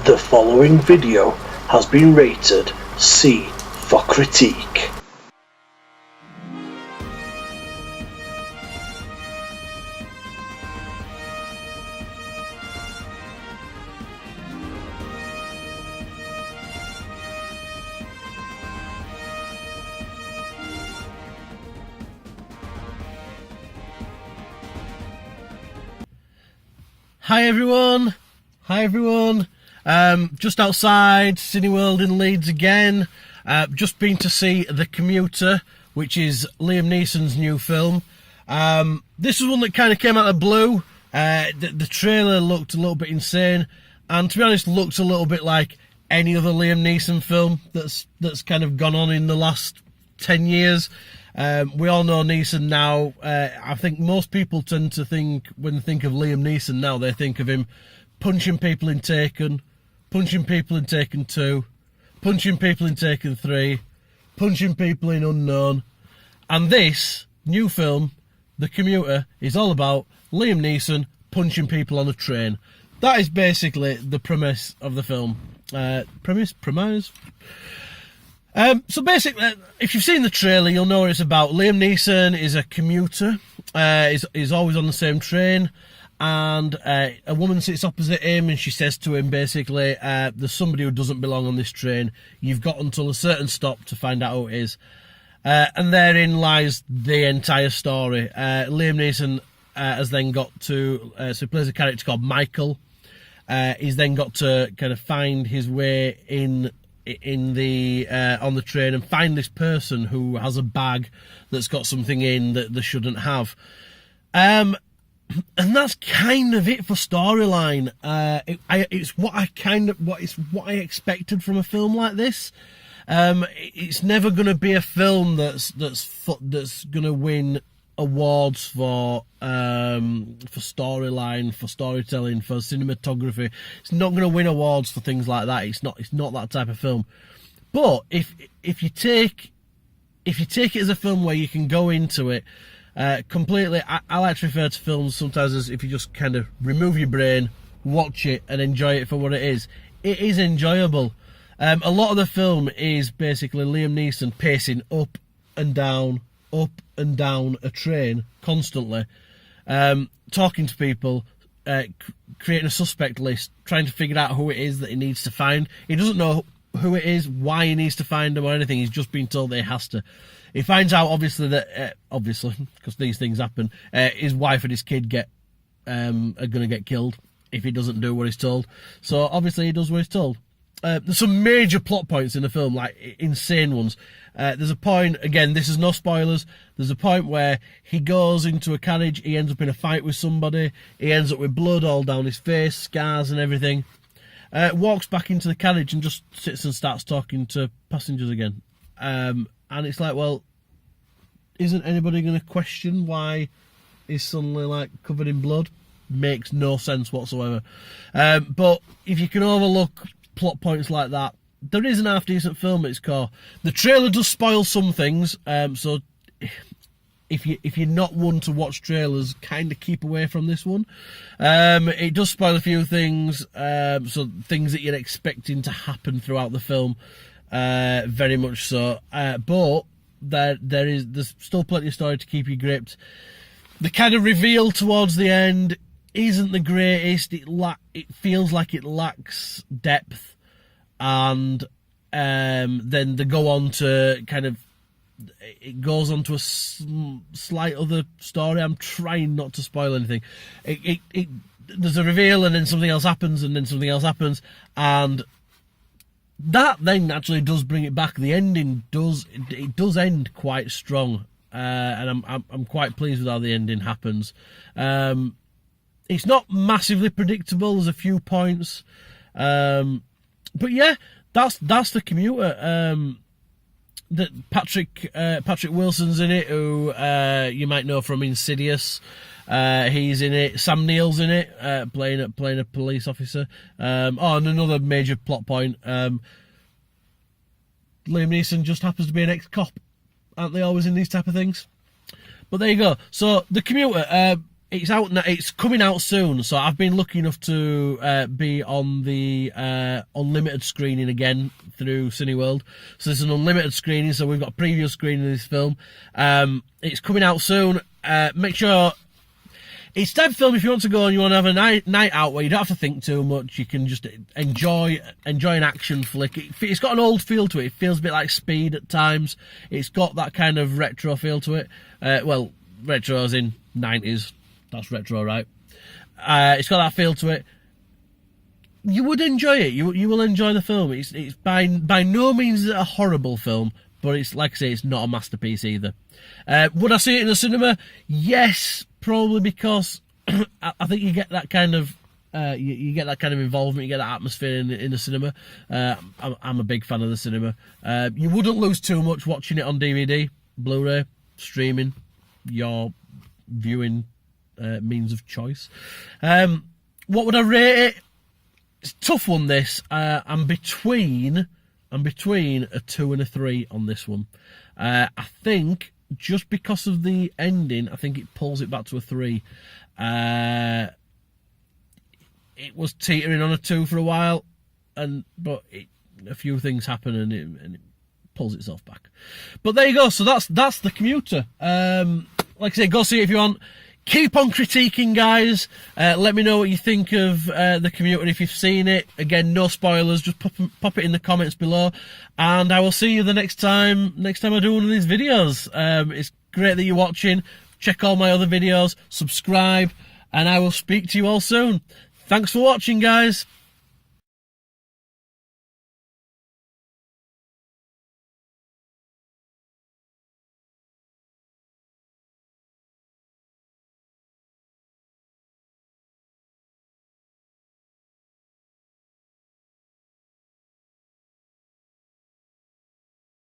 The following video has been rated C for critique. Hi everyone. Just outside Cineworld in Leeds again. Just been to see The Commuter, which is Liam Neeson's new film. This is one that kind of came out of the blue. The trailer looked a little bit insane, and to be honest, looked a little bit like any other Liam Neeson film that's kind of gone on in the last 10 years. We all know Neeson now. I think most people tend to think, when they think of Liam Neeson now, they think of him punching people in Taken, punching people in Taken 2, punching people in Taken 3, punching people in Unknown. And this new film, The Commuter, is all about Liam Neeson punching people on a train. That is basically the premise of the film. Premise? So basically, if you've seen the trailer, you'll know what it's about. Liam Neeson is a commuter. He's always on the same train, and a woman sits opposite him, and she says to him, basically, there's somebody who doesn't belong on this train. You've got until a certain stop to find out who it is. And therein lies the entire story. Liam Neeson has then got to, so he plays a character called Michael. He's then got to kind of find his way in the on the train and find this person who has a bag that's got something in that they shouldn't have, and that's kind of it for storyline. It's what I expected from a film like this. It's never going to be a film that's going to win awards for storyline, for storytelling, for cinematography. It's not going to win awards for things like that. It's not that type of film. But if you take it as a film where you can go into it completely, I like to refer to films sometimes as if you just kind of remove your brain, watch it, and enjoy it for what it is. It is enjoyable. A lot of the film is basically Liam Neeson pacing up and down a train constantly, talking to people, creating a suspect list, trying to figure out who it is that he needs to find. He doesn't know who it is, why he needs to find them or anything. He's just been told that he has to. He finds out, obviously, that because these things happen, his wife and his kid are going to get killed if he doesn't do what he's told. So obviously he does what he's told. There's some major plot points in the film, like insane ones. There's a point, again, this is no spoilers, there's a point where he goes into a carriage, he ends up in a fight with somebody, he ends up with blood all down his face, scars and everything, walks back into the carriage and just sits and starts talking to passengers again. And it's like, well, isn't anybody going to question why he's suddenly, like, covered in blood? Makes no sense whatsoever. But if you can overlook plot points like that, there is an half-decent film at its core. The trailer does spoil some things, so if you're not one to watch trailers, kind of keep away from this one. It does spoil a few things, so things that you're expecting to happen throughout the film, very much so. But there's still plenty of story to keep you gripped. The kind of reveal towards the end isn't the greatest. It feels like it lacks depth, and then they go on to it goes on to a slight other story. I'm trying not to spoil anything. There's a reveal, and then something else happens, and then something else happens, and that then actually does bring it back. The ending does end quite strong, and I'm quite pleased with how the ending happens. It's not massively predictable. There's a few points, but yeah, that's The Commuter. That Patrick Wilson's in it, who you might know from Insidious. He's in it. Sam Neill's in it, playing a police officer. And another major plot point. Liam Neeson just happens to be an ex-cop. Aren't they always in these type of things? But there you go. So The Commuter. It's out now. It's coming out soon. So I've been lucky enough to be on the unlimited screening again through Cineworld. So there's an unlimited screening. So we've got a preview screening of this film. It's coming out soon. Make sure it's type of film if you want to go and you want to have a night out where you don't have to think too much. You can just enjoy an action flick. It's got an old feel to it. It feels a bit like Speed at times. It's got that kind of retro feel to it. Well, retro as in 90s. That's retro, right? It's got that feel to it. You would enjoy it. You will enjoy the film. It's by no means a horrible film, but it's like I say, it's not a masterpiece either. Would I see it in the cinema? Yes, probably, because I think you get that kind of you get that kind of involvement. You get that atmosphere in the cinema. I'm a big fan of the cinema. You wouldn't lose too much watching it on DVD, Blu-ray, streaming, your viewing means of choice. What would I rate it? It's a tough one, this. I'm between a 2 and a 3 on this one. I think just because of the ending, I think it pulls it back to a 3. It was teetering on a 2 for a while, but a few things happen and it pulls itself back. But there you go. So that's the Commuter. Like I say, go see it if you want. Keep on critiquing, guys. Let me know what you think of the Commuter if you've seen it. Again, no spoilers. Just pop it in the comments below, and I will see you the next time I do one of these videos. It's great that you're watching. Check all my other videos. Subscribe, and I will speak to you all soon. Thanks for watching, guys.